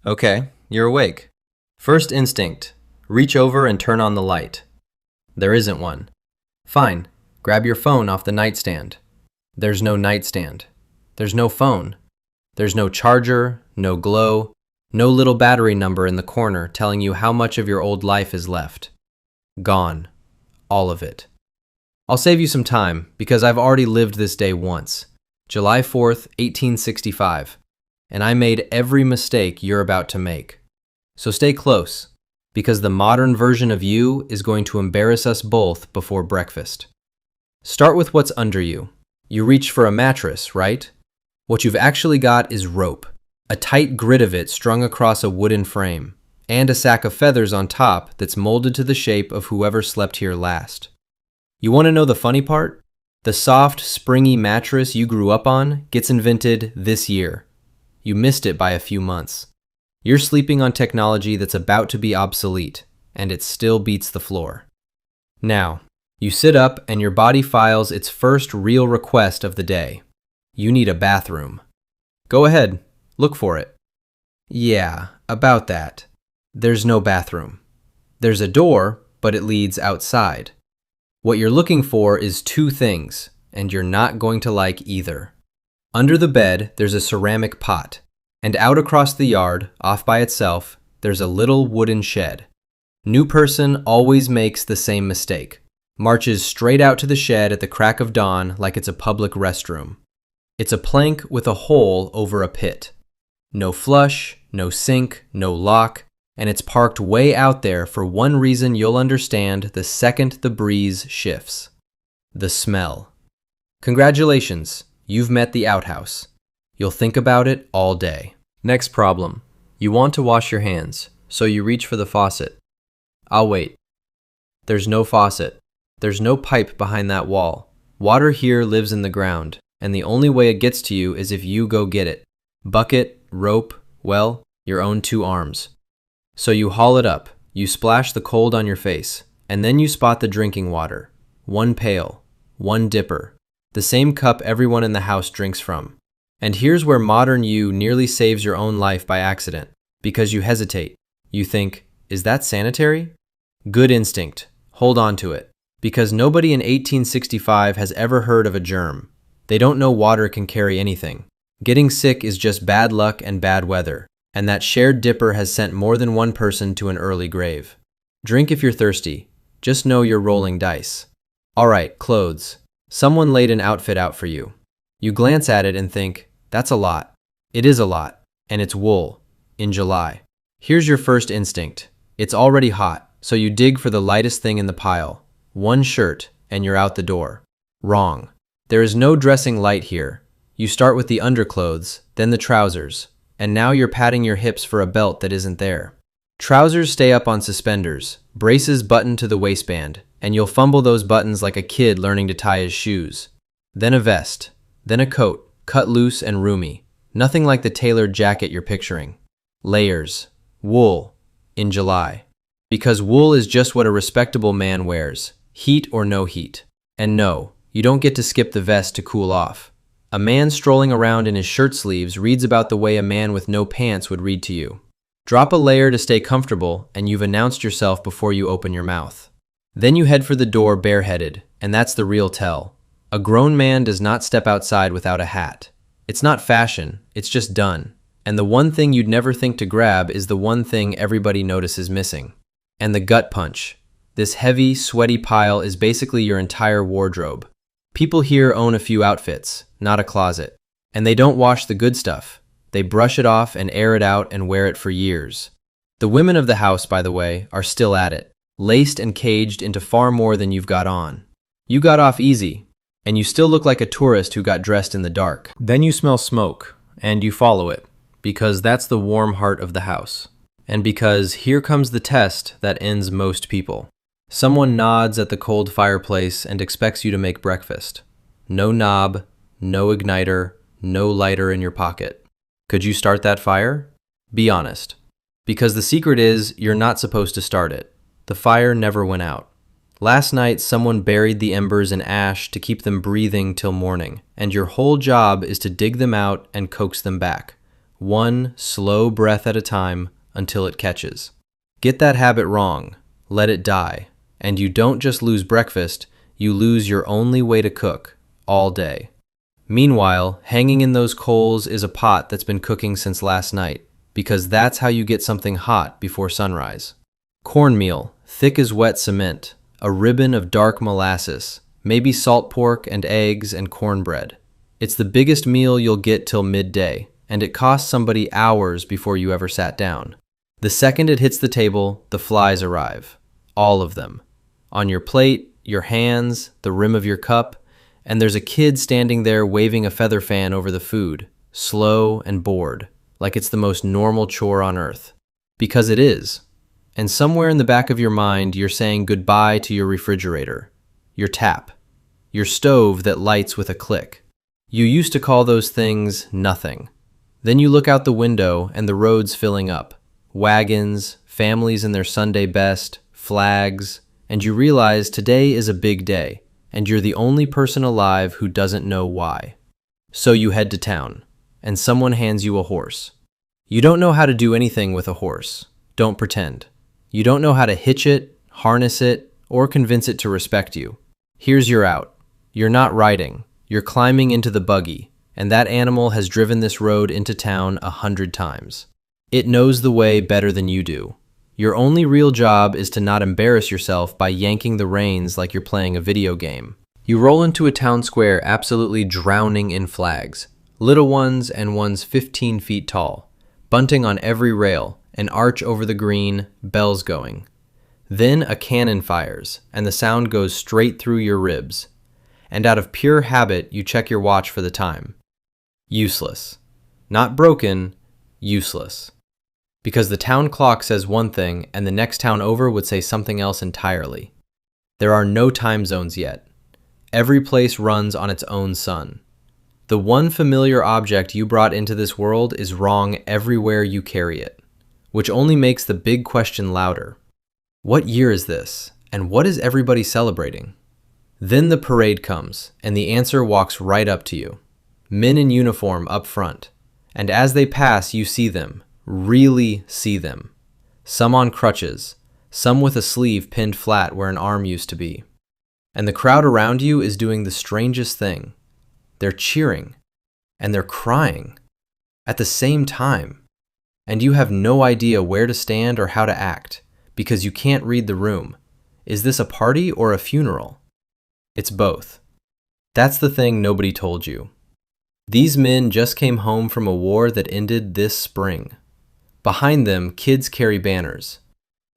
Okay, you're awake. First instinct, reach over and turn on the light. There isn't one. Fine, grab your phone off the nightstand. There's no nightstand. There's no phone. There's no charger, no glow, no little battery number in the corner telling you how much of your old life is left. Gone. All of it. I'll save you some time because I've already lived this day once, July 4th, 1865, and I made every mistake you're about to make. So stay close, because the modern version of you is going to embarrass us both before breakfast. Start with what's under you. You reach for a mattress, right? What you've actually got is rope, a tight grid of it strung across a wooden frame, and a sack of feathers on top that's molded to the shape of whoever slept here last. You want to know the funny part? The soft, springy mattress you grew up on gets invented this year. You missed it by a few months. You're sleeping on technology that's about to be obsolete, and it still beats the floor. Now, you sit up and your body files its first real request of the day. You need a bathroom. Go ahead, look for it. Yeah, about that. There's no bathroom. There's a door, but it leads outside. What you're looking for is two things, and you're not going to like either. Under the bed, there's a ceramic pot, and out across the yard, off by itself, there's a little wooden shed. New person always makes the same mistake. Marches straight out to the shed at the crack of dawn like it's a public restroom. It's a plank with a hole over a pit. No flush, no sink, no lock, and it's parked way out there for one reason you'll understand the second the breeze shifts. The smell. Congratulations, you've met the outhouse. You'll think about it all day. Next problem. You want to wash your hands, so you reach for the faucet. I'll wait. There's no faucet. There's no pipe behind that wall. Water here lives in the ground, and the only way it gets to you is if you go get it. Bucket, rope, well, your own two arms. So you haul it up, you splash the cold on your face, and then you spot the drinking water. One pail, one dipper, the same cup everyone in the house drinks from. And here's where modern you nearly saves your own life by accident, because you hesitate. You think, is that sanitary? Good instinct. Hold on to it. Because nobody in 1865 has ever heard of a germ. They don't know water can carry anything. Getting sick is just bad luck and bad weather. And that shared dipper has sent more than one person to an early grave. Drink if you're thirsty. Just know you're rolling dice. All right, clothes. Someone laid an outfit out for you. You glance at it and think, that's a lot. It is a lot, and it's wool, in July. Here's your first instinct. It's already hot, so you dig for the lightest thing in the pile. One shirt, and you're out the door. Wrong. There is no dressing light here. You start with the underclothes, then the trousers. And now you're patting your hips for a belt that isn't there. Trousers stay up on suspenders, braces button to the waistband, and you'll fumble those buttons like a kid learning to tie his shoes. Then a vest, then a coat, cut loose and roomy, nothing like the tailored jacket you're picturing. Layers, wool, in July. Because wool is just what a respectable man wears, heat or no heat. And no, you don't get to skip the vest to cool off. A man strolling around in his shirt sleeves reads about the way a man with no pants would read to you. Drop a layer to stay comfortable, and you've announced yourself before you open your mouth. Then you head for the door bareheaded, and that's the real tell. A grown man does not step outside without a hat. It's not fashion, it's just done. And the one thing you'd never think to grab is the one thing everybody notices missing. And the gut punch. This heavy, sweaty pile is basically your entire wardrobe. People here own a few outfits, not a closet. And they don't wash the good stuff. They brush it off and air it out and wear it for years. The women of the house, by the way, are still at it, laced and caged into far more than you've got on. You got off easy, and you still look like a tourist who got dressed in the dark. Then you smell smoke, and you follow it, because that's the warm heart of the house. And because here comes the test that ends most people. Someone nods at the cold fireplace and expects you to make breakfast. No knob, no igniter, no lighter in your pocket. Could you start that fire? Be honest. Because the secret is, you're not supposed to start it. The fire never went out. Last night, someone buried the embers in ash to keep them breathing till morning, and your whole job is to dig them out and coax them back. one slow breath at a time until it catches. Get that habit wrong, let it die, and you don't just lose breakfast, you lose your only way to cook all day. Meanwhile, hanging in those coals is a pot that's been cooking since last night, because that's how you get something hot before sunrise. Cornmeal, thick as wet cement, a ribbon of dark molasses, maybe salt pork and eggs and cornbread. It's the biggest meal you'll get till midday, and it costs somebody hours before you ever sat down. The second it hits the table, the flies arrive. All of them. On your plate, your hands, the rim of your cup, and there's a kid standing there waving a feather fan over the food, slow and bored, like it's the most normal chore on earth. Because it is. And somewhere in the back of your mind, you're saying goodbye to your refrigerator, your tap, your stove that lights with a click. You used to call those things nothing. Then you look out the window and the road's filling up. Wagons, families in their Sunday best, flags, and you realize today is a big day, and you're the only person alive who doesn't know why. So you head to town, and someone hands you a horse. You don't know how to do anything with a horse. Don't pretend. You don't know how to hitch it, harness it, or convince it to respect you. Here's your out. You're not riding. You're climbing into the buggy, and that animal has driven this road into town 100 times. It knows the way better than you do. Your only real job is to not embarrass yourself by yanking the reins like you're playing a video game. You roll into a town square absolutely drowning in flags. Little ones and ones 15 feet tall. Bunting on every rail, an arch over the green, bells going. Then a cannon fires, and the sound goes straight through your ribs. And out of pure habit, you check your watch for the time. Useless. Not broken, useless. Because the town clock says one thing, and the next town over would say something else entirely. There are no time zones yet. Every place runs on its own sun. The one familiar object you brought into this world is wrong everywhere you carry it, which only makes the big question louder. What year is this, and what is everybody celebrating? Then the parade comes, and the answer walks right up to you. Men in uniform up front, and as they pass you see them. Really see them. Some on crutches, some with a sleeve pinned flat where an arm used to be. And the crowd around you is doing the strangest thing. They're cheering, and they're crying, at the same time. And you have no idea where to stand or how to act, because you can't read the room. Is this a party or a funeral? It's both. That's the thing nobody told you. These men just came home from a war that ended this spring. Behind them, kids carry banners,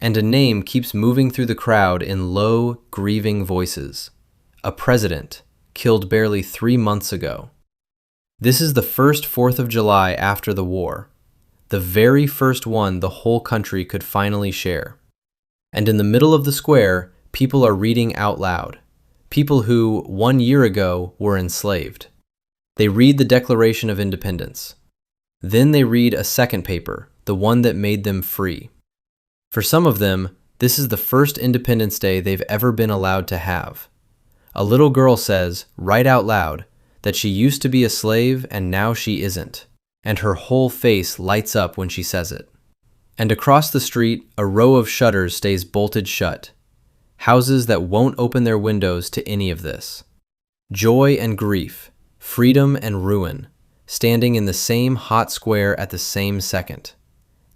and a name keeps moving through the crowd in low, grieving voices. A president, killed barely 3 months ago. This is the first 4th of July after the war, the very first one the whole country could finally share. And in the middle of the square, people are reading out loud, people who, 1 year ago, were enslaved. They read the Declaration of Independence. Then they read a second paper, the one that made them free. For some of them, this is the first Independence Day they've ever been allowed to have. A little girl says, right out loud, that she used to be a slave and now she isn't, and her whole face lights up when she says it. And across the street, a row of shutters stays bolted shut. Houses that won't open their windows to any of this. Joy and grief, freedom and ruin, standing in the same hot square at the same second.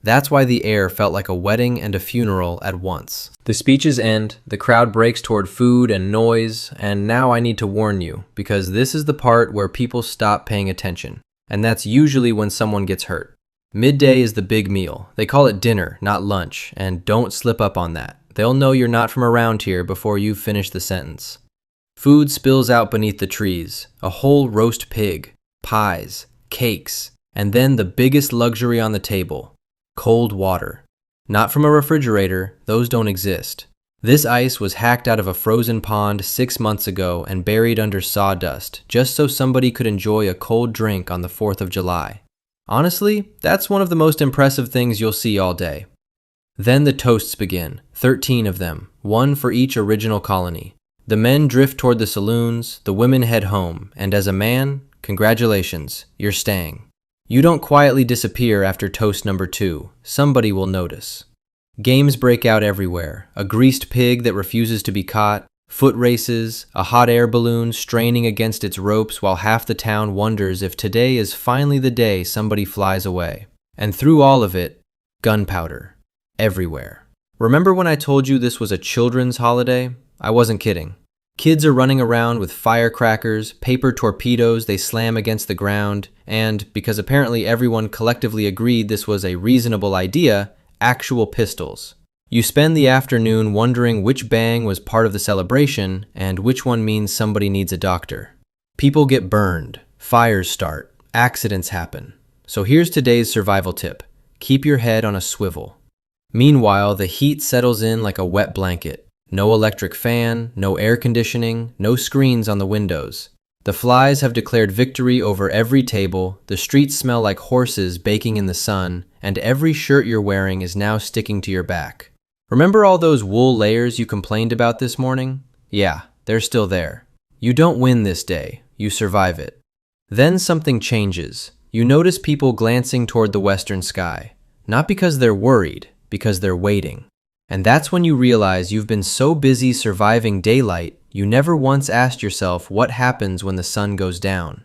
That's why the air felt like a wedding and a funeral at once. The speeches end, the crowd breaks toward food and noise, and now I need to warn you, because this is the part where people stop paying attention, and that's usually when someone gets hurt. Midday is the big meal. They call it dinner, not lunch, and don't slip up on that. They'll know you're not from around here before you've finished the sentence. Food spills out beneath the trees, a whole roast pig, pies, cakes, and then the biggest luxury on the table, cold water. Not from a refrigerator, those don't exist. This ice was hacked out of a frozen pond 6 months ago and buried under sawdust, just so somebody could enjoy a cold drink on the 4th of July. Honestly, that's one of the most impressive things you'll see all day. Then the toasts begin, 13 of them, one for each original colony. The men drift toward the saloons, the women head home, and as a man, congratulations, you're staying. You don't quietly disappear after toast number 2. Somebody will notice. Games break out everywhere. A greased pig that refuses to be caught, foot races, a hot air balloon straining against its ropes while half the town wonders if today is finally the day somebody flies away. And through all of it, gunpowder. Everywhere. Remember when I told you this was a children's holiday? I wasn't kidding. Kids are running around with firecrackers, paper torpedoes they slam against the ground, and, because apparently everyone collectively agreed this was a reasonable idea, actual pistols. You spend the afternoon wondering which bang was part of the celebration and which one means somebody needs a doctor. People get burned, fires start, accidents happen. So here's today's survival tip. Keep your head on a swivel. Meanwhile, the heat settles in like a wet blanket. No electric fan, no air conditioning, no screens on the windows. The flies have declared victory over every table, the streets smell like horses baking in the sun, and every shirt you're wearing is now sticking to your back. Remember all those wool layers you complained about this morning? Yeah, they're still there. You don't win this day, you survive it. Then something changes. You notice people glancing toward the western sky. Not because they're worried, because they're waiting. And that's when you realize you've been so busy surviving daylight, you never once asked yourself what happens when the sun goes down.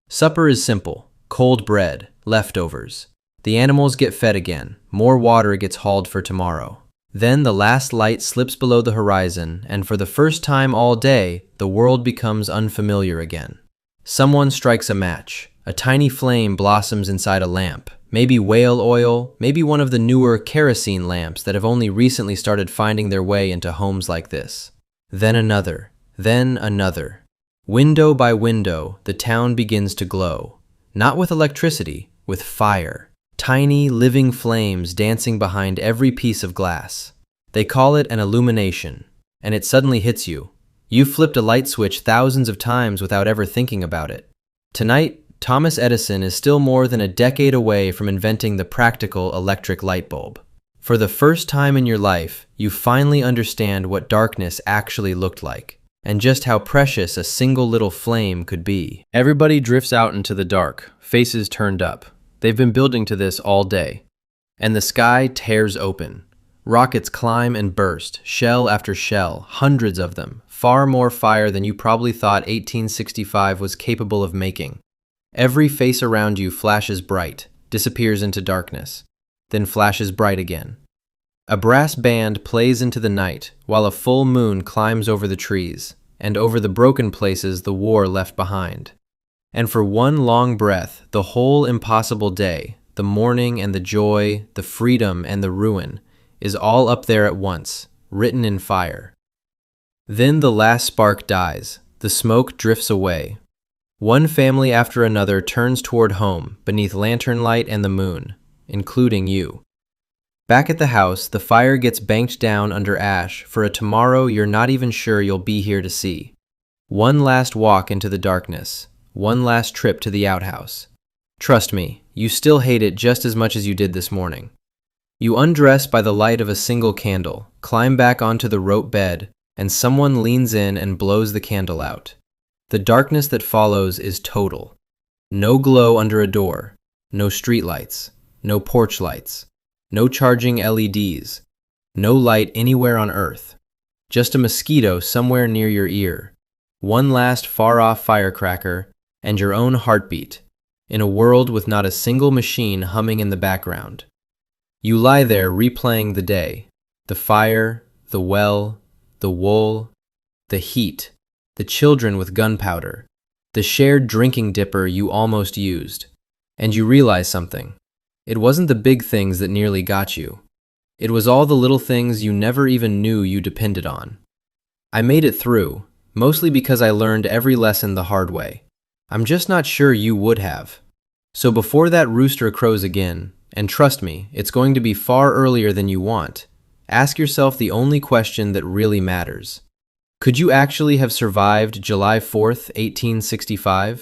Supper is simple. Cold bread, leftovers. The animals get fed again. More water gets hauled for tomorrow. Then the last light slips below the horizon, and for the first time all day, the world becomes unfamiliar again. Someone strikes a match. A tiny flame blossoms inside a lamp. Maybe whale oil, maybe one of the newer kerosene lamps that have only recently started finding their way into homes like this. Then another, then another. Window by window, the town begins to glow. Not with electricity, with fire. Tiny, living flames dancing behind every piece of glass. They call it an illumination, and it suddenly hits you. You've flipped a light switch thousands of times without ever thinking about it. Tonight, Thomas Edison is still more than a decade away from inventing the practical electric light bulb. For the first time in your life, you finally understand what darkness actually looked like, and just how precious a single little flame could be. Everybody drifts out into the dark, faces turned up. They've been building to this all day. And the sky tears open. Rockets climb and burst, shell after shell, hundreds of them, far more fire than you probably thought 1865 was capable of making. Every face around you flashes bright, disappears into darkness, then flashes bright again. A brass band plays into the night, while a full moon climbs over the trees, and over the broken places the war left behind. And for one long breath, the whole impossible day, the mourning and the joy, the freedom and the ruin, is all up there at once, written in fire. Then the last spark dies, the smoke drifts away. One family after another turns toward home, beneath lantern light and the moon, including you. Back at the house, the fire gets banked down under ash for a tomorrow you're not even sure you'll be here to see. One last walk into the darkness, one last trip to the outhouse. Trust me, you still hate it just as much as you did this morning. You undress by the light of a single candle, climb back onto the rope bed, and someone leans in and blows the candle out. The darkness that follows is total. No glow under a door, no streetlights, no porch lights, no charging LEDs, no light anywhere on earth. Just a mosquito somewhere near your ear, one last far-off firecracker, and your own heartbeat, in a world with not a single machine humming in the background. You lie there replaying the day, the fire, the well, the wool, the heat, the children with gunpowder, the shared drinking dipper you almost used, and you realize something. It wasn't the big things that nearly got you. It was all the little things you never even knew you depended on. I made it through, mostly because I learned every lesson the hard way. I'm just not sure you would have. So before that rooster crows again, and trust me, it's going to be far earlier than you want, ask yourself the only question that really matters. Could you actually have survived July 4th, 1865?